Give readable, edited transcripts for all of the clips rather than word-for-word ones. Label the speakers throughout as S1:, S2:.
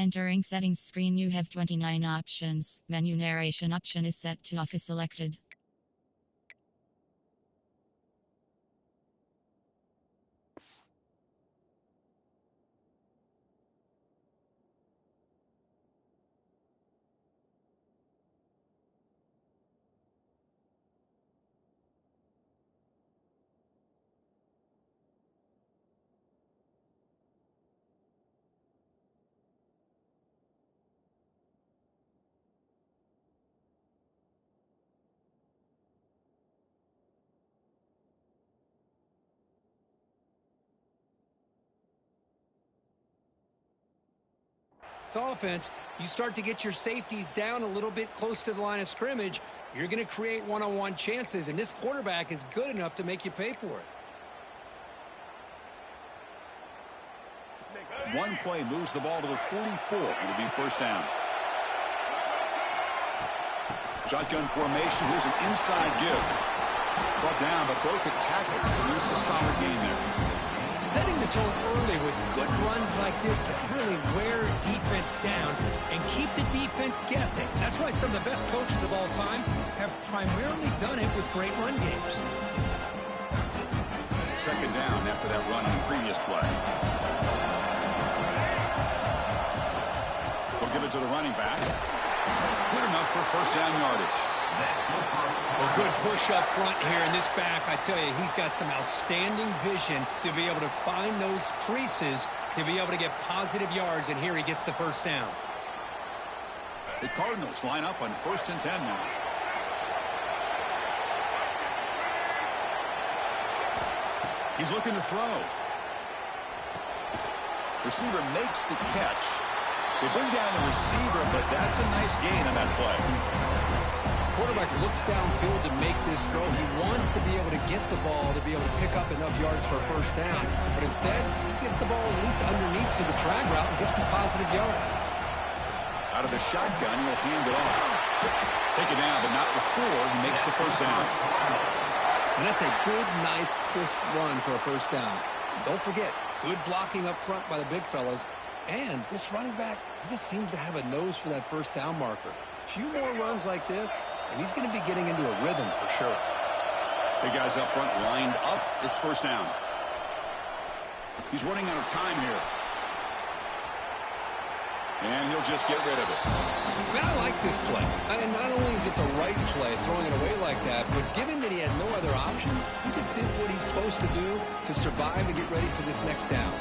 S1: Entering settings screen, you have 29 options. Menu narration option is set to off is selected.
S2: Offense, you start to get your safeties down a little bit close to the line of scrimmage, you're going to create one-on-one chances, and this quarterback is good enough to make you pay for it.
S3: One play moves the ball to the 44. It'll be first down. Shotgun formation. Here's an inside give. Brought down, but broke a tackle. Produce a solid game there.
S2: Setting the tone early with good runs like this can really wear defense down and keep the defense guessing. That's why some of the best coaches of all time have primarily done it with great run games.
S3: Second down after that run on the previous play. We'll give it to the running back. Good enough for first down yardage.
S2: Well, good push up front here in this back. I tell you, he's got some outstanding vision to be able to find those creases to be able to get positive yards, and here he gets the first down.
S3: The Cardinals line up on 1st and 10 now. He's looking to throw. Receiver makes the catch. They bring down the receiver, but that's a nice gain on that play.
S2: Quarterback looks downfield to make this throw. He wants to be able to get the ball to be able to pick up enough yards for a first down. But instead, he gets the ball at least underneath to the drag route and gets some positive yards.
S3: Out of the shotgun, he'll hand it off. Take it down, but not before he makes the first down.
S2: And that's a good, nice, crisp run for a first down. Don't forget, good blocking up front by the big fellas. And this running back, he just seems to have a nose for that first down marker. A few more runs like this, and he's going to be getting into a rhythm for sure.
S3: Big guys up front lined up. It's first down. He's running out of time here. And he'll just get rid of it.
S2: Man, I like this play. And not only is it the right play, throwing it away like that, but given that he had no other option, he just did what he's supposed to do to survive and get ready for this next down.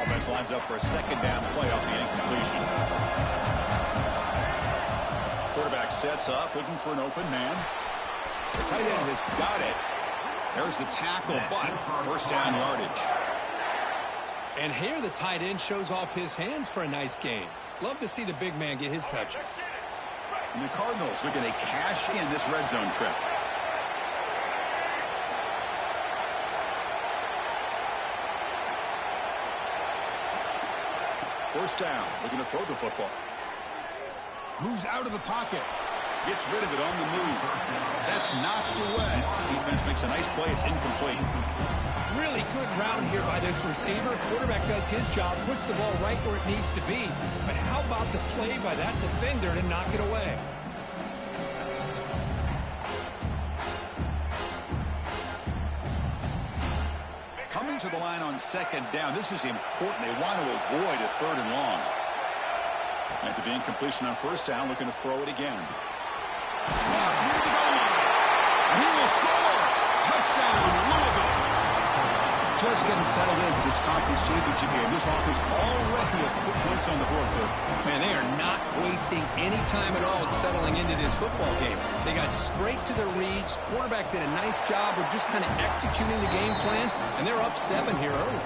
S3: Offense lines up for a second down play off the incompletion. Quarterback sets up, looking for an open man. The tight end has got it. There's the tackle, but first down yardage.
S2: And here the tight end shows off his hands for a nice gain. Love to see the big man get his touches.
S3: And the Cardinals are going to cash in this red zone trip. First down, looking to throw the football. Moves out of the pocket. Gets rid of it on the move. That's knocked away. Defense makes a nice play. It's incomplete.
S2: Really good route here by this receiver. Quarterback does his job, puts the ball right where it needs to be. But how about the play by that defender to knock it away?
S3: Coming to the line on second down. This is important. They want to avoid a third and long. After the incompletion on first down, looking to throw it again. Near the goal line. He will score. Touchdown, Louisville. Just getting settled in for this conference championship game. This offense already has put points on the board.
S2: Man, they are not wasting any time at all settling into this football game. They got straight to their reads. Quarterback did a nice job of just kind of executing the game plan, and they're up 7 here early.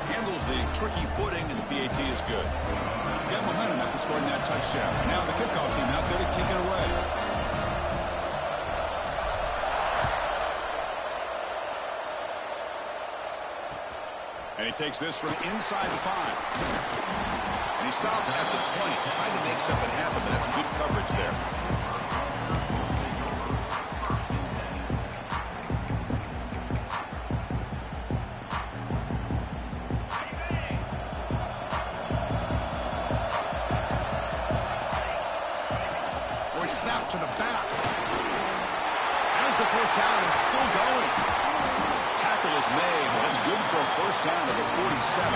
S3: Handles the tricky footing, and the PAT is good. Got momentum after scoring that touchdown. Now the kickoff team out there to kick it away. And he takes this from inside the 5. And he stopped at the 20, trying to make something happen, but that's good coverage there. Quick snap to the back. As the first down is still going. Tackle is made. That's good for a first down to the 47.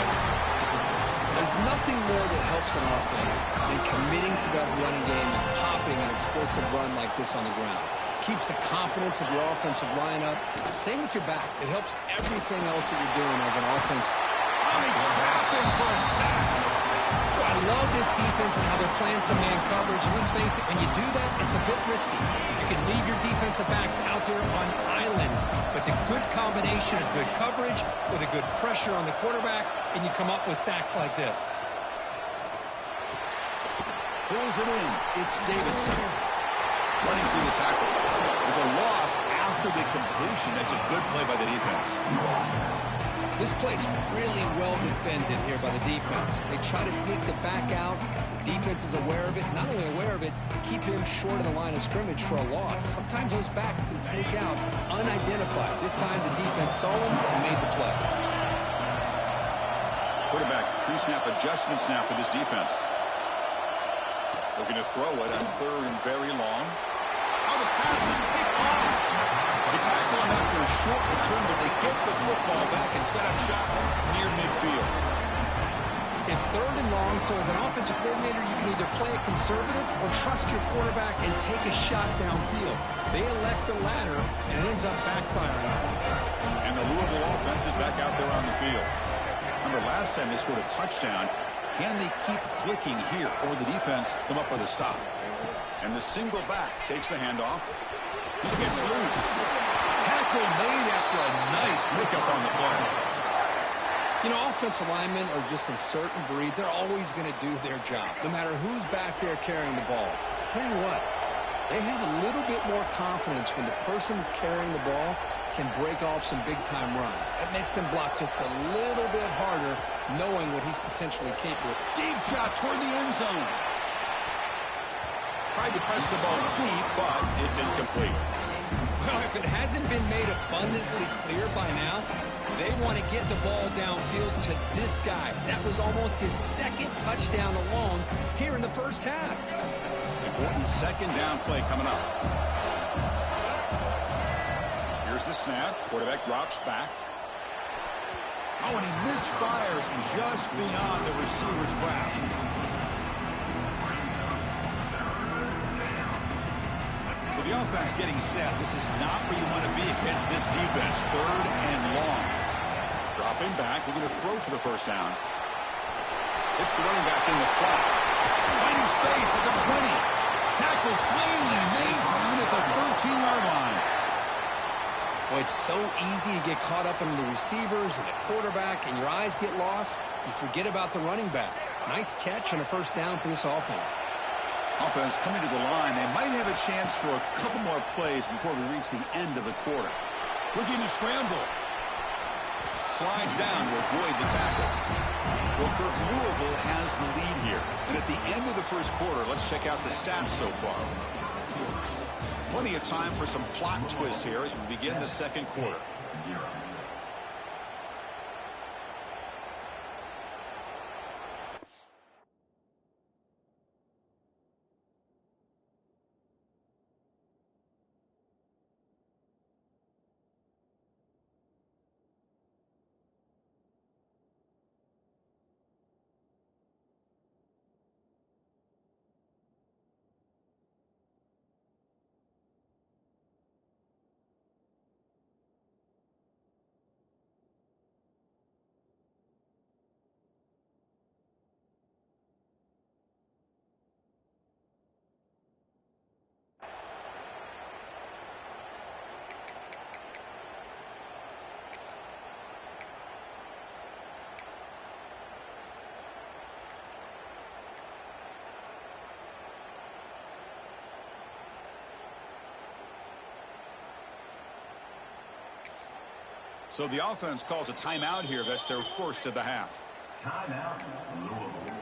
S2: There's nothing more that helps an offense than committing to that running game and popping an explosive run like this on the ground. Keeps the confidence of your offensive lineup. Same with your back. It helps everything else that you're doing as an offense.
S3: Trapping for a sack.
S2: Well, I love this defense and how they're playing some man coverage. And let's face it, when you do that, it's a bit risky. You can leave your defensive backs out there on islands, but the good combination of good coverage with a good pressure on the quarterback, and you come up with sacks like this.
S3: Pulls it in. It's Davidson. Running through the tackle. There's a loss after the completion. That's a good play by the defense.
S2: This play's really well defended here by the defense. They try to sneak the back out. The defense is aware of it. Not only aware of it, keep him short of the line of scrimmage for a loss. Sometimes those backs can sneak out unidentified. This time the defense saw him and made the play.
S3: Quarterback pre-snap adjustments now for this defense. Looking to throw it on third and very long. Oh, the pass is picked off. They tackle him after a short return, but they get the football back and set up shop near midfield.
S2: It's third and long, so as an offensive coordinator, you can either play it conservative or trust your quarterback and take a shot downfield. They elect the latter, and it ends up backfiring.
S3: And the Louisville offense is back out there on the field. Remember, last time they scored a touchdown. Can they keep clicking here, or the defense come up with a stop? And the single back takes the handoff. He gets loose. Tackle made after a nice pickup on the play.
S2: You know, offensive linemen are just a certain breed. They're always going to do their job, no matter who's back there carrying the ball. I'll tell you what, they have a little bit more confidence when the person that's carrying the ball can break off some big-time runs. That makes them block just a little bit harder, knowing what he's potentially capable of.
S3: Deep shot toward the end zone. Tried to press the ball deep, but it's incomplete.
S2: Well, if it hasn't been made abundantly clear by now, they want to get the ball downfield to this guy. That was almost his second touchdown alone here in the first half.
S3: Important second down play coming up. Here's the snap. Quarterback drops back. Oh, and he misfires just beyond the receiver's grasp. So the offense getting set. This is not where you want to be against this defense. Third and long. Dropping back. We're going to throw for the first down. It's the running back in the flat. Mighty space at the 20. Tackle finally made down at the 13-yard line.
S2: Well, it's so easy to get caught up in the receivers and the quarterback, and your eyes get lost. You forget about the running back. Nice catch and a first down for this offense.
S3: Offense coming to the line. They might have a chance for a couple more plays before we reach the end of the quarter. Looking to scramble. Slides down to avoid the tackle. Well, Kirk, Louisville has the lead here. And at the end of the first quarter, let's check out the stats so far. Plenty of time for some plot twists here as we begin the second quarter. So the offense calls a timeout here. That's their first of the half.
S4: Timeout, Louisville.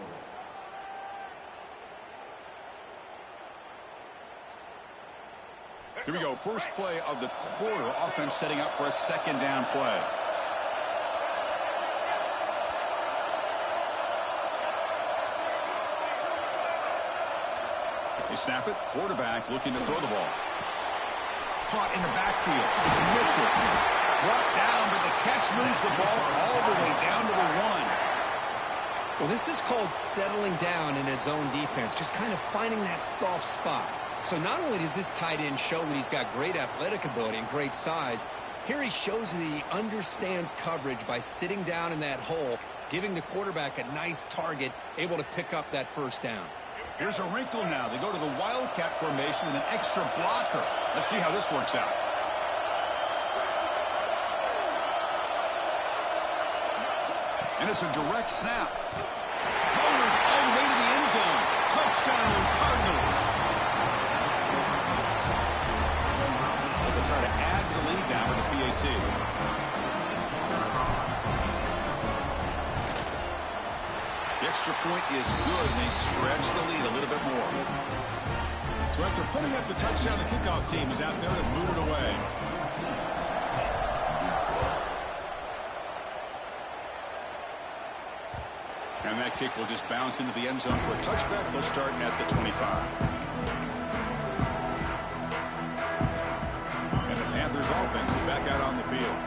S3: Here we go. First play of the quarter. Offense setting up for a second down play. They snap it. Quarterback looking to throw the ball. Caught in the backfield. It's Mitchell. Brought down, but the catch moves the ball all the way down to the 1.
S2: Well, this is called settling down in his own defense, just kind of finding that soft spot. So not only does this tight end show that he's got great athletic ability and great size, here he shows that he understands coverage by sitting down in that hole, giving the quarterback a nice target, able to pick up that first down.
S3: Here's a wrinkle now. They go to the Wildcat formation with an extra blocker. Let's see how this works out. And it's a direct snap. Motors all the way to the end zone. Touchdown, Cardinals. They'll try to add to the lead now with the PAT. The extra point is good, and they stretch the lead a little bit more. So after putting up the touchdown, the kickoff team is out there to boot it away. And that kick will just bounce into the end zone for a touchback. They'll start at the 25. And the Panthers offense is back out on the field.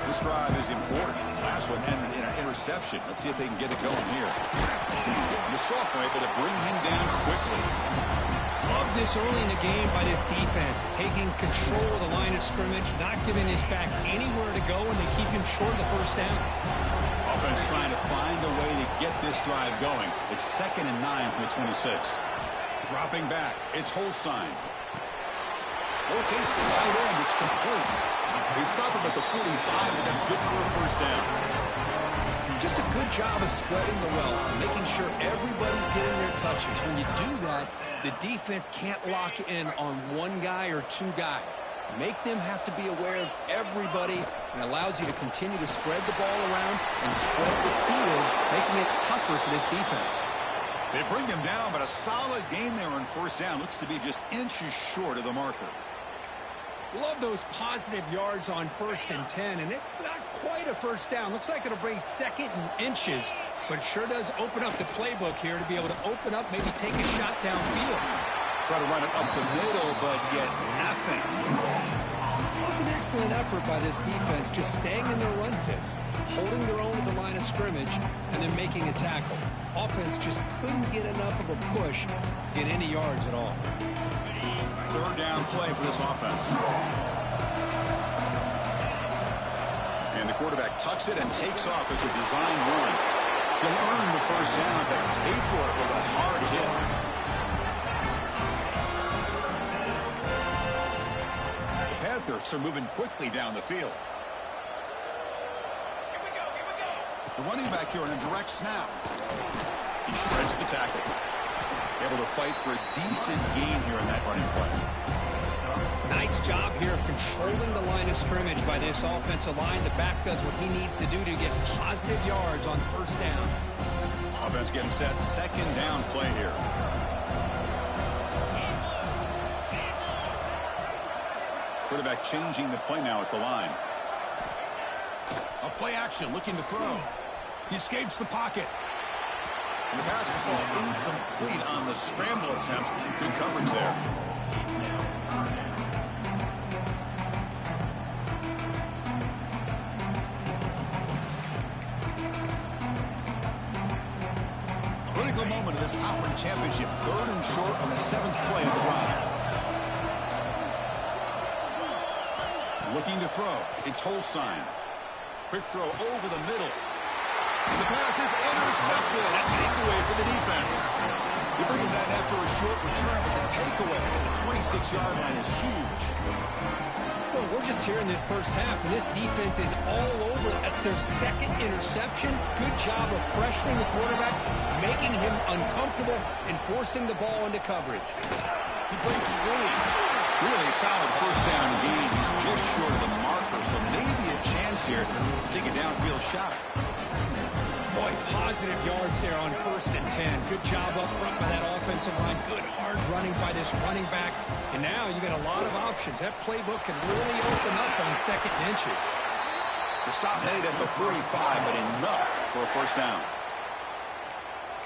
S3: This drive is important. Last one ended in an interception. Let's see if they can get it going here. The sophomore able to bring him down quickly.
S2: Love this early in the game by this defense, taking control of the line of scrimmage, not giving his back anywhere to go, and they keep him short of the first down.
S3: Offense trying to find a way to get this drive going. It's 2nd and 9 from the 26. Dropping back. It's Holstein. Locates the tight end. It's complete. They stop him at the 45, but that's good for a first down.
S2: Just a good job of spreading the wealth, making sure everybody's getting their touches. When you do that, the defense can't lock in on one guy or two guys. Make them have to be aware of everybody, and allows you to continue to spread the ball around and spread the field, making it tougher for this defense.
S3: They bring him down, but a solid gain there on first down. Looks to be just inches short of the marker.
S2: Love those positive yards on 1st and 10, and it's not quite a first down. Looks like it'll bring 2nd and inches, but it sure does open up the playbook here to be able to open up, maybe take a shot downfield.
S3: Try to run it up the middle, but get nothing.
S2: It was an excellent effort by this defense, just staying in their run fits, holding their own at the line of scrimmage, and then making a tackle. Offense just couldn't get enough of a push to get any yards at all.
S3: 3rd down play for this offense. And the quarterback tucks it and takes off as a design run. He'll earn the first down, but pay for it with a hard hit. The Panthers are moving quickly down the field. The running back here on a direct snap. He shreds the tackle. Able to fight for a decent gain here in that running play.
S2: Nice job here of controlling the line of scrimmage by this offensive line. The back does what he needs to do to get positive yards on first down.
S3: Offense getting set. 2nd down play here. Quarterback changing the play now at the line. A play action looking to throw. He escapes the pocket. And the pass will fall incomplete on the scramble attempt. Good coverage there. Critical moment of this conference championship. 3rd and short on the 7th play of the drive. Looking to throw. It's Holstein. Quick throw over the middle. The pass is intercepted. A takeaway for the defense. They bring him down after a short return, but the takeaway at the 26-yard line is huge.
S2: Well, we're just here in this first half, and this defense is all over. That's their 2nd interception. Good job of pressuring the quarterback, making him uncomfortable, and forcing the ball into coverage.
S3: He breaks free. Really solid first down gain. He's just short of the marker, so maybe a chance here to take a downfield shot.
S2: Boy, positive yards there on 1st and 10. Good job up front by that offensive line. Good hard running by this running back. And now you got a lot of options. That playbook can really open up on 2nd and inches.
S3: The stop made at the 45, but enough for a first down.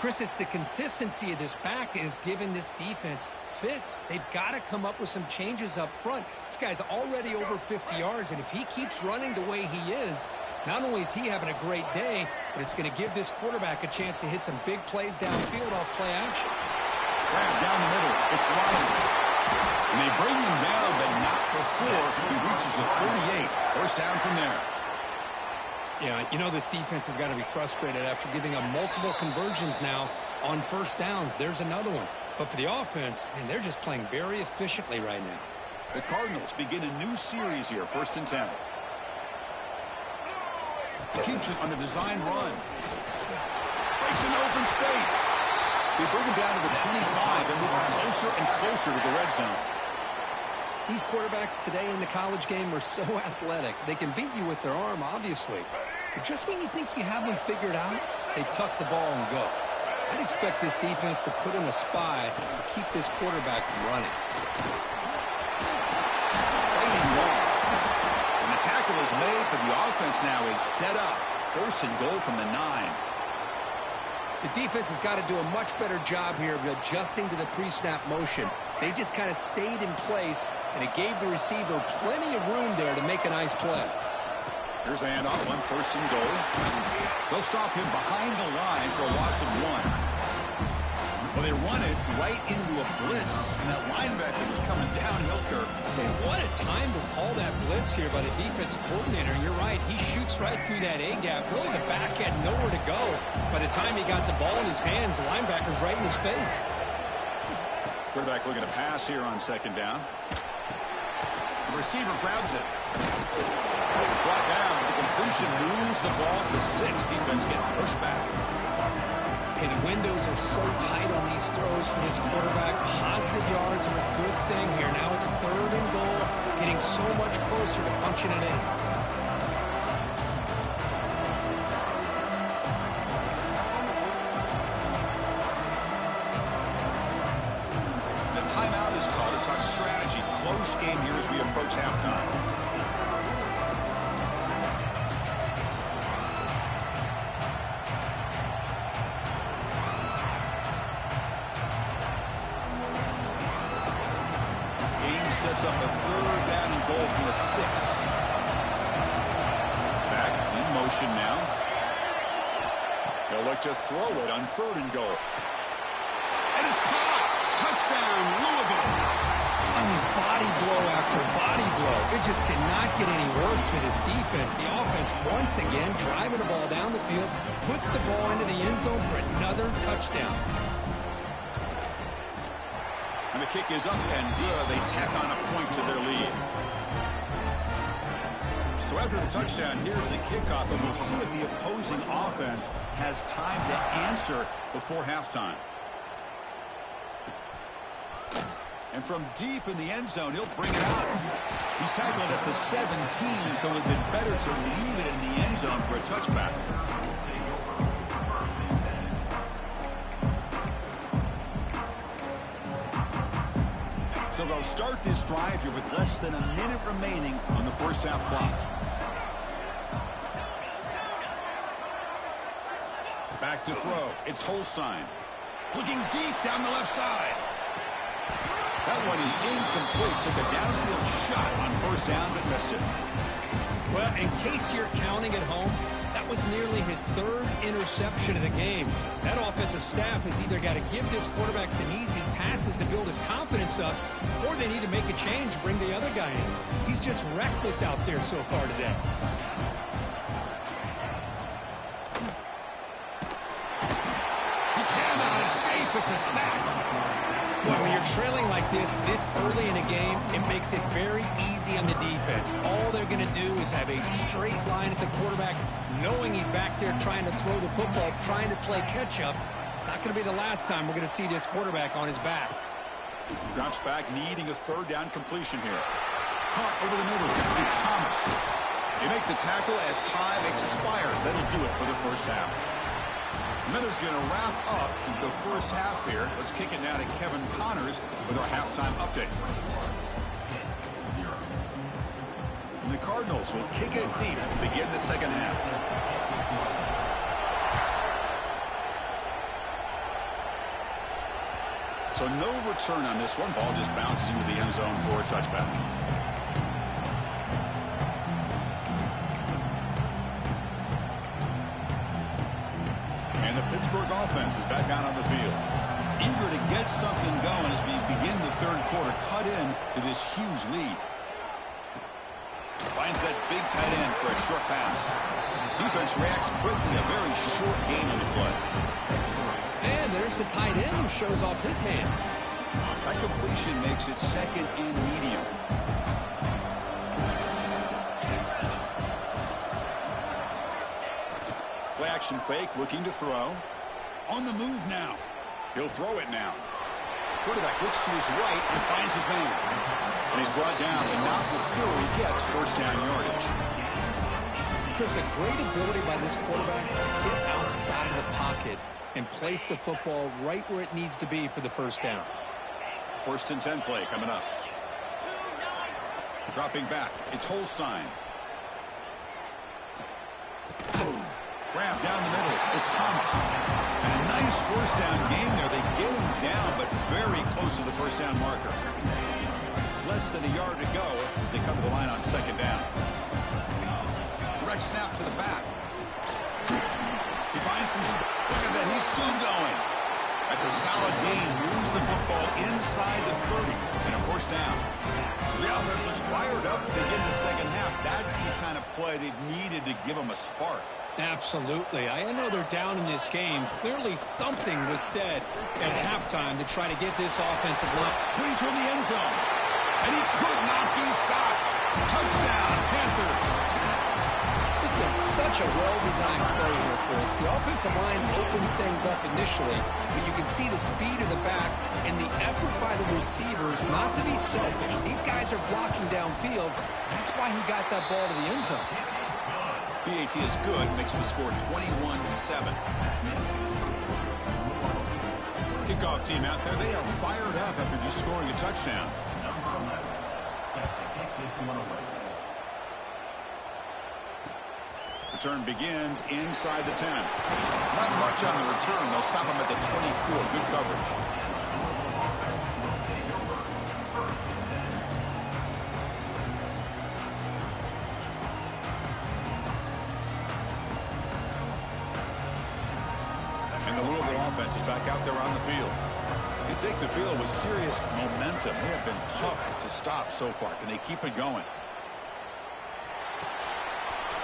S2: Chris, it's the consistency of this back is giving this defense fits. They've got to come up with some changes up front. This guy's already over 50 yards, and if he keeps running the way he is, not only is he having a great day, but it's going to give this quarterback a chance to hit some big plays downfield off play action.
S3: Grab down the middle. It's Ryan. And they bring him down, but not before he reaches the 38. First down from there.
S2: Yeah, you know this defense has got to be frustrated after giving up multiple conversions now on first downs. There's another one. But for the offense, man, they're just playing very efficiently right now.
S3: The Cardinals begin a new series here, 1st and 10. He keeps it on the design run. Breaks an open space. They bring him down to the 25 and move closer and closer to the red zone.
S2: These quarterbacks today in the college game are so athletic. They can beat you with their arm, obviously. But just when you think you have them figured out, they tuck the ball and go. I'd expect this defense to put in a spy and keep this quarterback from running.
S3: Fighting him off. And the tackle is made, but the offense now is set up. 1st and goal from the 9.
S2: The defense has got to do a much better job here of adjusting to the pre-snap motion. They just kind of stayed in place, and it gave the receiver plenty of room there to make a nice play.
S3: Here's the handoff on 1st and goal. They'll stop him behind the line for a loss of 1. Well, they run it right into a blitz, and that linebacker was coming downhill, Kirk.
S2: Man, what a time to call that blitz here by the defensive coordinator. You're right. He shoots right through that A-gap. Really, the back had nowhere to go. By the time he got the ball in his hands, the linebacker's right in his face.
S3: Quarterback looking to pass here on 2nd down. The receiver grabs it. Brought down. The completion moves the ball to the 6. Defense getting pushed back.
S2: Hey, the windows are so tight on these throws for this quarterback. Positive yards are a good thing here. Now it's 3rd and goal, getting so much closer to punching it in.
S3: The timeout is called to talk strategy. Close game here as we approach halftime. Sets up a 3rd down and goal from the 6. Back in motion now. They'll look to throw it on 3rd and goal. And it's caught. Touchdown, Louisville.
S2: I mean, body blow after body blow. It just cannot get any worse for this defense. The offense, once again, driving the ball down the field, puts the ball into the end zone for another touchdown.
S3: And the kick is up and good. They tack on a point to their lead. So after the touchdown, here's the kickoff, and we'll see if the opposing offense has time to answer before halftime. And from deep in the end zone, he'll bring it out. He's tackled at the 17, so it would have been better to leave it in the end zone for a touchback. So they'll start this drive here with less than a minute remaining on the 1st half clock. Back to throw. It's Holstein. Looking deep down the left side. That one is incomplete. Took a downfield shot on 1st down, but missed it.
S2: Well, in case you're counting at home, that was nearly his 3rd interception of the game. That offensive staff has either got to give this quarterback some easy passes to build his confidence up, or they need to make a change, bring the other guy in. He's just reckless out there so far today.
S3: He cannot escape. It's a sack.
S2: Well, when you're trailing like this early in a game, it makes it very easy on the defense. All they're going to do is have a straight line at the quarterback, knowing he's back there trying to throw the football, trying to play catch-up. It's not going to be the last time we're going to see this quarterback on his back.
S3: Drops back, needing a 3rd down completion here. Caught over the middle. It's Thomas. They make the tackle as time expires. That'll do it for the 1st half. Miller's going to wrap up the 1st half here. Let's kick it now to Kevin Connors with our halftime update. And the Cardinals will kick it deep to begin the 2nd half. So no return on this one. Ball just bounces into the end zone for a touchback. And the Pittsburgh offense is back out on the field. Eager to get something going as we begin the third quarter. Cut in to this huge lead. Finds that big tight end for a short pass. Defense reacts quickly. A very short gain on the play.
S2: And there's the tight end who shows off his hands.
S3: That completion makes it second and medium. Play action fake, looking to throw. On the move now. He'll throw it now. Quarterback looks to his right and finds his man. And he's brought down, and not before he gets first down yardage.
S2: Chris, a great ability by this quarterback to get outside of the pocket and place the football right where it needs to be for the first down.
S3: First and 10 play coming up. Dropping back, it's Holstein. Grab down the middle, it's Thomas. And a nice first down gain there. They get him down, but very close to the first down marker. Less than a yard to go as they come to the line on second down. Direct snap to the back. He finds some... Look at that, he's still going. That's a solid gain. Moves the football inside the 30 and a first down. The offense looks fired up to begin the second half. That's the kind of play they've needed to give them a spark.
S2: Absolutely. I know they're down in this game. Clearly something was said at halftime to try to get this offensive line.
S3: Clean toward the end zone. And he could not be stopped. Touchdown, Panthers.
S2: This is such a well-designed play here, Chris. The offensive line opens things up initially, but you can see the speed of the back and the effort by the receivers not to be selfish. These guys are blocking downfield. That's why he got that ball to the end zone.
S3: PAT is good, makes the score 21-7. Kickoff team out there, they are fired up after just scoring a touchdown.
S4: Number 11, set to kick this one away.
S3: Return begins inside the 10. Not much on the return. They'll stop him at the 24. Good coverage. And the Louisville offense is back out there on the field. They take the field with serious momentum. They have been tough to stop so far. Can they keep it going?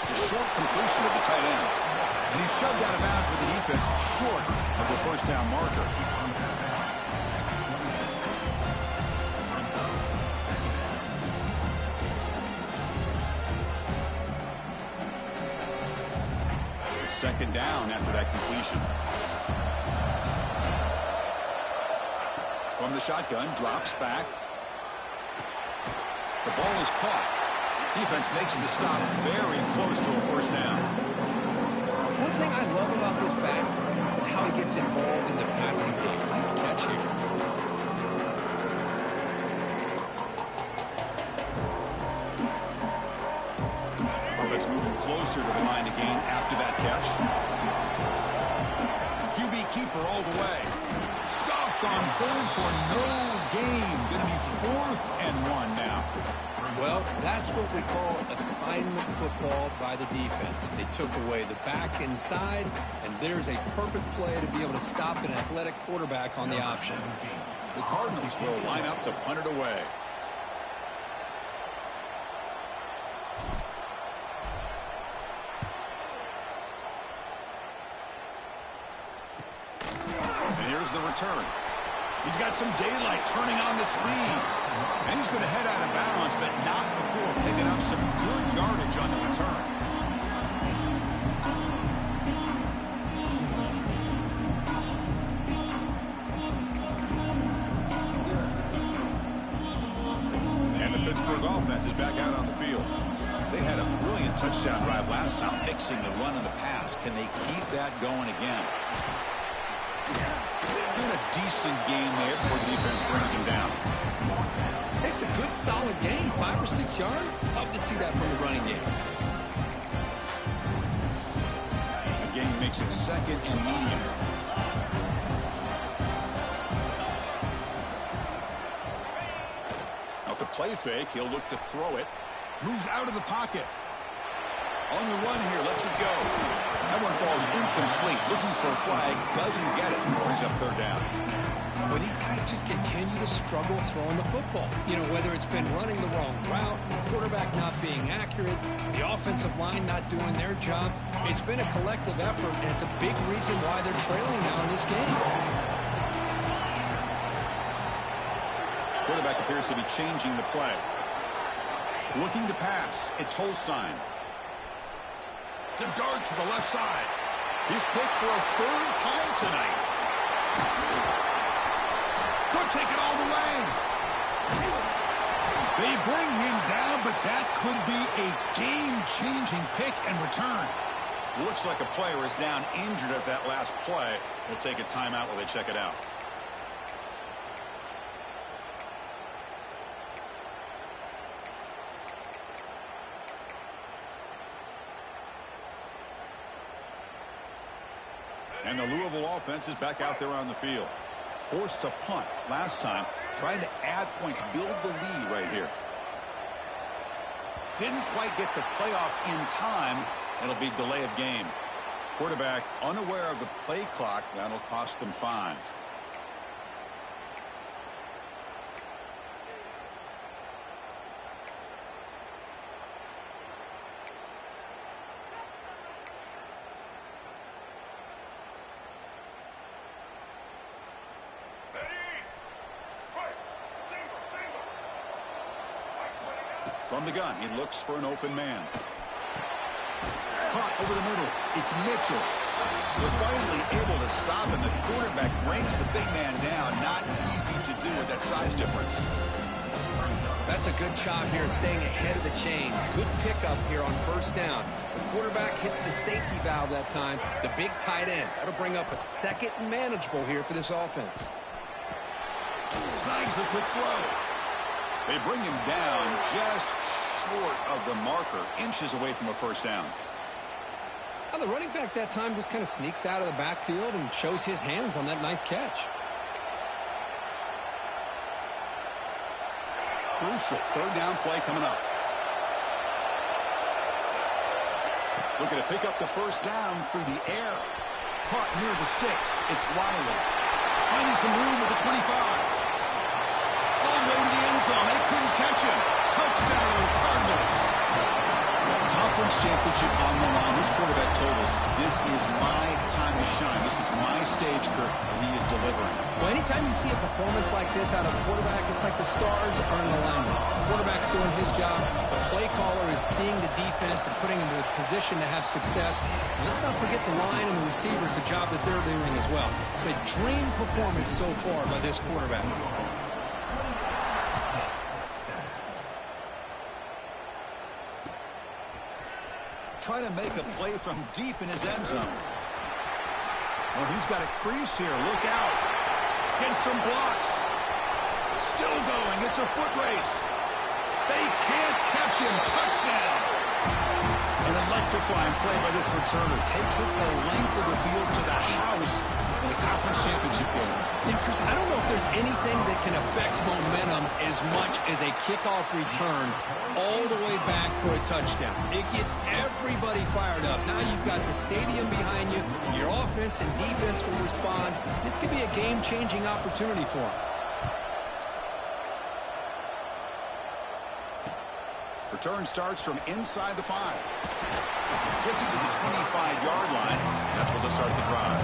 S3: The short completion of the tight end. And he's shoved out of bounds with the defense short of the first down marker. Second down after that completion. From the shotgun, drops back. The ball is caught. Defense makes the stop very close to a first down.
S2: One thing I love about this back is how he gets involved in the passing game. Nice catch here.
S3: Offense moving closer to the line to gain after that catch. QB keeper all the way. Stopped on third for no gain. Going to be 4th and 1 now.
S2: Well, that's what we call assignment football by the defense. They took away the back inside, and there's a perfect play to be able to stop an athletic quarterback on the option.
S3: The Cardinals will line up to punt it away. And here's the return. He's got some daylight turning on the speed. And he's going to head out of bounds, but not before picking up some good yardage on the return. And the Pittsburgh offense is back out on the field. They had a brilliant touchdown drive last time, mixing the run and the pass. Can they keep that going again? Been a decent game there before the defense brings him down.
S2: It's a good, solid game. 5 or 6 yards. Love to see that from the running game.
S3: Again, makes it second and medium. Off the play fake, he'll look to throw it.
S2: Moves out of the pocket.
S3: On the run here, lets it go. That one falls incomplete. Looking for a flag, doesn't get it. Brings up third down.
S2: Well, these guys just continue to struggle throwing the football. You know, whether it's been running the wrong route, the quarterback not being accurate, the offensive line not doing their job. It's been a collective effort, and it's a big reason why they're trailing now in this game.
S3: Quarterback appears to be changing the play. Looking to pass. It's Holstein. To dart to the left side. He's picked for a third time tonight. Could take it all the way.
S2: They bring him down, but that could be a game-changing pick and return.
S3: Looks like a player is down injured at that last play. We'll take a timeout while they check it out. And the Louisville offense is back out there on the field. Forced to punt last time. Trying to add points, build the lead right here. Didn't quite get the playoff in time. It'll be delay of game. Quarterback unaware of the play clock. That'll cost them 5. From the gun, he looks for an open man. Caught over the middle. It's Mitchell. They're finally able to stop him. The quarterback brings the big man down. Not easy to do with that size difference.
S2: That's a good shot here, staying ahead of the chains. Good pickup here on first down. The quarterback hits the safety valve that time. The big tight end. That'll bring up a second and manageable here for this offense.
S3: Snags the quick throw. They bring him down just short of the marker, inches away from a first down.
S2: Well, the running back that time just kind of sneaks out of the backfield and shows his hands on that nice catch.
S3: Crucial third down play coming up. Looking to pick up the first down through the air. Caught near the sticks. It's Riley. Finding some room at the 25. All the way to the end zone. They couldn't catch him. Touchdown, Cardinals. Conference championship on the line. This quarterback told us, this is my time to shine. This is my stage, Kirk, and he is delivering.
S2: Well, anytime you see a performance like this out of a quarterback, it's like the stars are in alignment. The quarterback's doing his job. The play caller is seeing the defense and putting him in a position to have success. And let's not forget the line and the receivers, the job that they're doing as well. It's a dream performance so far by this quarterback.
S3: Try to make a play from deep in his end zone. Oh, he's got a crease here. Look out. Get some blocks. Still going. It's a foot race. They can't catch him. Touchdown. An electrifying play by this returner. Takes it the length of the field to the house in the conference championship game.
S2: Yeah, Chris, I don't know if there's anything that can affect momentum as much as a kickoff return all the way back for a touchdown. It gets everybody fired up. Now you've got the stadium behind you. Your offense and defense will respond. This could be a game-changing opportunity for them.
S3: Return starts from inside the 5. Gets it to the 25-yard line. That's where they'll start the drive.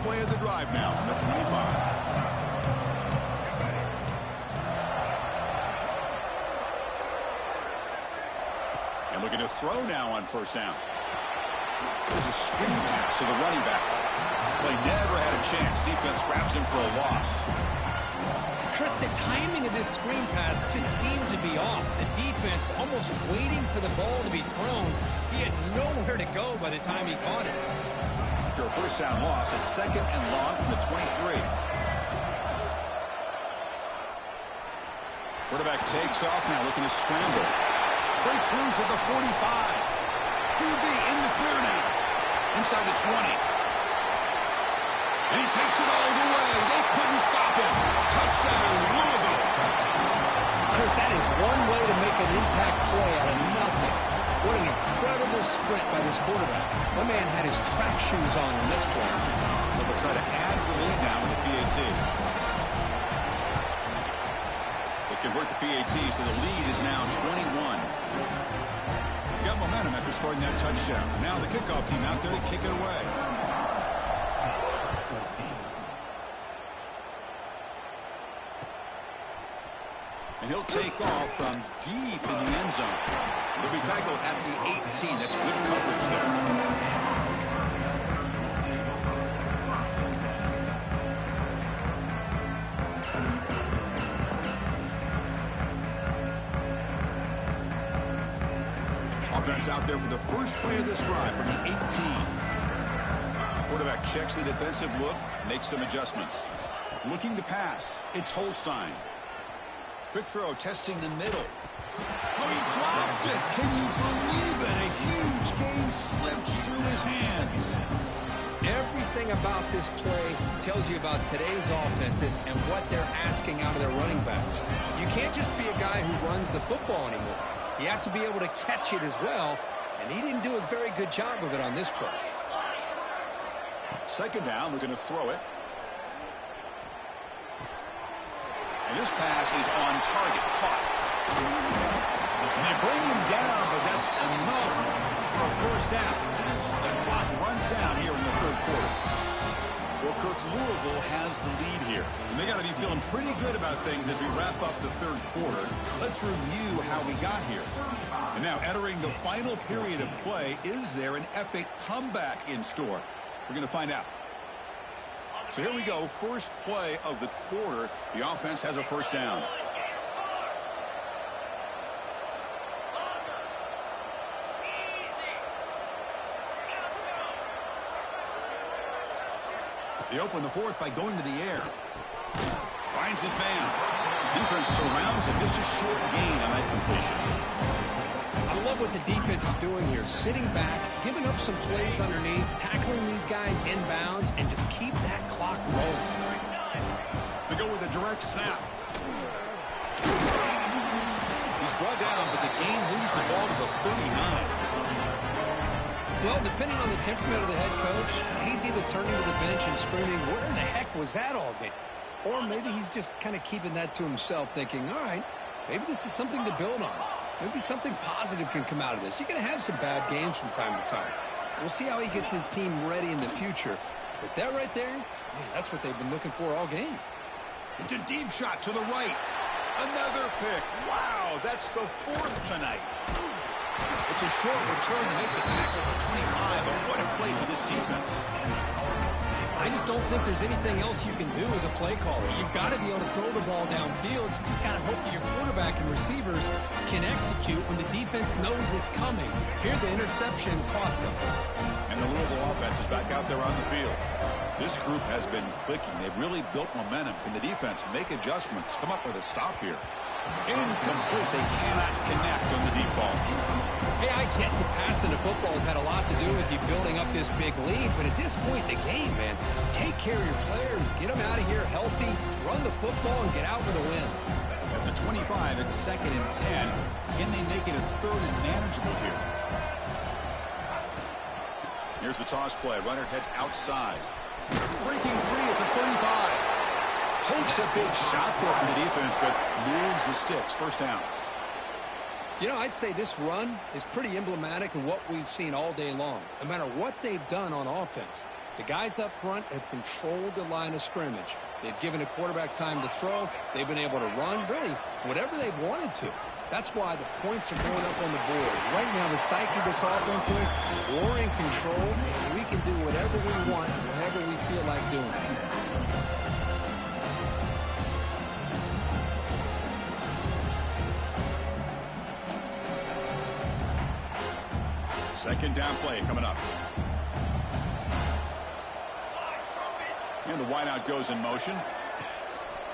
S3: Play of the drive now from the 25. And looking to throw now on first down. There's a screen pass to the running back. Play never had a chance. Defense grabs him for a loss.
S2: Chris, the timing of this screen pass just seemed to be off. The defense almost waiting for the ball to be thrown. He had nowhere to go by the time he caught it.
S3: After a first down loss, it's second and long from the 23. Quarterback takes off now, looking to scramble. Breaks loose at the 45. QB in the clear now. Inside the 20. And he takes it all the way. They couldn't stop him. Touchdown, Louisville.
S2: Chris, that is one way to make an impact play out of nothing. What an incredible sprint by this quarterback. My man had his track shoes on in this play.
S3: They'll try to add the lead now in the PAT. They convert the PAT, so the lead is now 21. Got momentum after scoring that touchdown. Now the kickoff team out there to kick it away. And he'll take off from deep in the end zone. He'll be tackled at the 18. That's good coverage there. Offense out there for the first play of this drive from the 18. Quarterback checks the defensive look, makes some adjustments. Looking to pass. It's Holstein. Quick throw, testing the middle. Oh, he dropped it. Can you believe it? A huge gain slips through his hands.
S2: Everything about this play tells you about today's offenses and what they're asking out of their running backs. You can't just be a guy who runs the football anymore. You have to be able to catch it as well, and he didn't do a very good job of it on this play.
S3: Second down, we're going to throw it. And this pass is on target, caught. And they bring him down, but that's enough for a first down. The clock runs down here in the third quarter. Well, Kirk, Louisville has the lead here. And they got to be feeling pretty good about things as we wrap up the third quarter. Let's review how we got here. And now entering the final period of play, is there an epic comeback in store? We're going to find out. So here we go, first play of the quarter. The offense has a first down. They open the fourth by going to the air. Finds his man. Defense surrounds him. Just a short gain on that completion.
S2: I love what the defense is doing here. Sitting back, giving up some plays underneath, tackling these guys inbounds, and just keep that clock rolling.
S3: They go with a direct snap. He's brought down, but the game moves the ball to the 39.
S2: Well, depending on the temperament of the head coach, he's either turning to the bench and screaming, where the heck was that all game? Or maybe he's just kind of keeping that to himself, thinking, all right, maybe this is something to build on. Maybe something positive can come out of this. You're going to have some bad games from time to time. We'll see how he gets his team ready in the future. But that right there, man, that's what they've been looking for all game.
S3: It's a deep shot to the right. Another pick. Wow, that's the fourth tonight. It's a short return to make the tackle at the 25, but what a play for this defense.
S2: I just don't think there's anything else you can do as a play caller. You've got to be able to throw the ball downfield. You just got to hope that your quarterback and receivers can execute when the defense knows it's coming. Here, the interception cost them.
S3: And the Louisville offense is back out there on the field. This group has been clicking. They've really built momentum. Can the defense make adjustments, come up with a stop here? Incomplete. They cannot connect on the deep ball.
S2: Hey, I get the passing of football has had a lot to do with you building up this big lead, but at this point in the game, man, take care of your players, get them out of here healthy, run the football, and get out with a win.
S3: At the 25, it's 2nd and 10. Can they make it a 3rd and manageable here? Here's the toss play. Runner heads outside. Breaking free at the 35. Takes a big shot there for the defense, but moves the sticks. First down.
S2: You know, I'd say this run is pretty emblematic of what we've seen all day long. No matter what they've done on offense, the guys up front have controlled the line of scrimmage. They've given a quarterback time to throw. They've been able to run, really, whatever they've wanted to. That's why the points are going up on the board. Right now, the psyche of this offense is we're in control, and we can do whatever we want, whenever we feel like doing it.
S3: Second down play coming up. And the wideout goes in motion.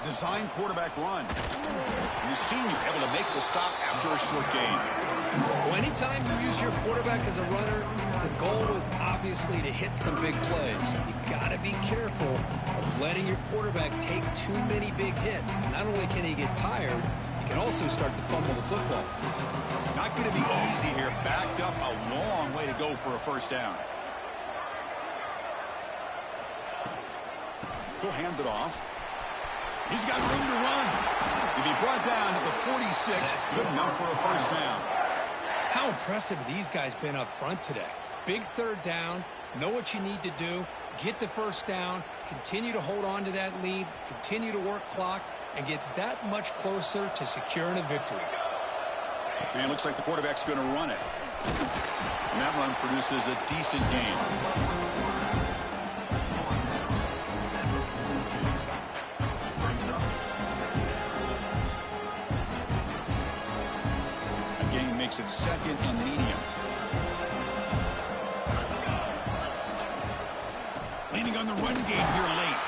S3: Design quarterback run. And the senior able to make the stop after a short gain.
S2: Well, anytime you use your quarterback as a runner, the goal is obviously to hit some big plays. You've got to be careful of letting your quarterback take too many big hits. Not only can he get tired, he can also start to fumble the football.
S3: Not going to be easy here. Backed up, a long way to go for a first down. He'll hand it off. He's got room to run. He'll be brought down at the 46. Good enough for a first down.
S2: How impressive have these guys been up front today? Big third down, know what you need to do, get the first down, continue to hold on to that lead, continue to work clock, and get that much closer to securing a victory.
S3: And it looks like the quarterback's going to run it. And that run produces a decent gain. Makes it second and medium. Leaning on the run game here late.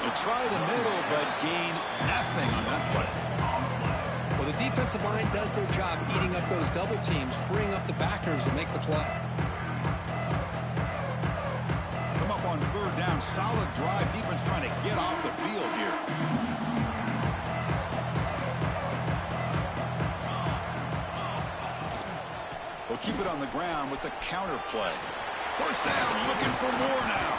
S3: They try the middle, but gain nothing on that play.
S2: Well, the defensive line does their job eating up those double teams, freeing up the backers to make the play.
S3: Come up on third down. Solid drive. Defense trying to get off the field here. They'll keep it on the ground with the counter play. First down, looking for more now.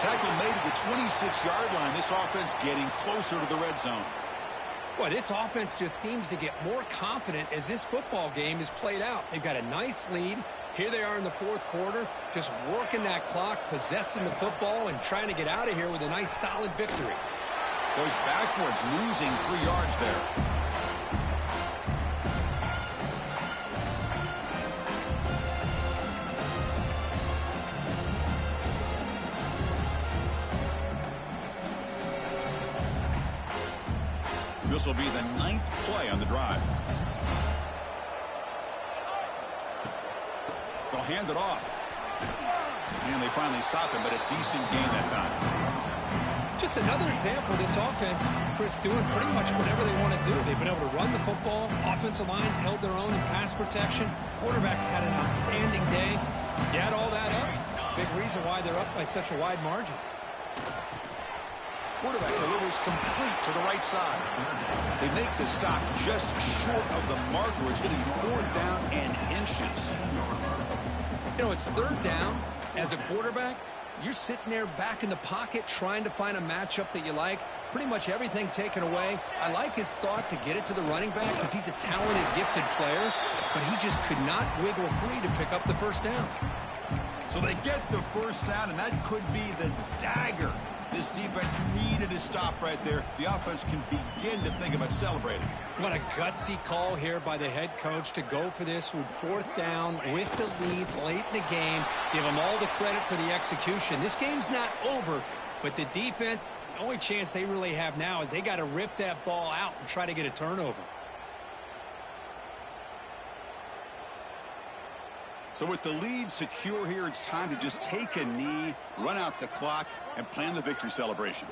S3: Tackle made at the 26-yard line. This offense getting closer to the red zone.
S2: Well, this offense just seems to get more confident as this football game is played out. They've got a nice lead. Here they are in the fourth quarter, just working that clock, possessing the football, and trying to get out of here with a nice, solid victory.
S3: Goes backwards, losing 3 yards there. This will be the 9th play on the drive. They'll hand it off. And they finally stop him, but a decent gain that time.
S2: Just another example of this offense, Chris, doing pretty much whatever they want to do. They've been able to run the football. Offensive lines held their own in pass protection. Quarterbacks had an outstanding day. You add all that up, it's a big reason why they're up by such a wide margin.
S3: Quarterback delivers complete to the right side. They make the stop just short of the marker. It's going to be 4th down and inches.
S2: You know, it's 3rd down. As a quarterback, you're sitting there back in the pocket trying to find a matchup that you like. Pretty much everything taken away. I like his thought to get it to the running back because he's a talented, gifted player, but he just could not wiggle free to pick up the first down.
S3: So they get the first down, and that could be the dagger. This defense needed a stop right there. The offense can begin to think about celebrating.
S2: What a gutsy call here by the head coach to go for this with 4th down with the lead late in the game. Give them all the credit for the execution. This game's not over, but the defense, the only chance they really have now is they got to rip that ball out and try to get a turnover.
S3: So with the lead secure here, it's time to just take a knee, run out the clock, and plan the victory celebration.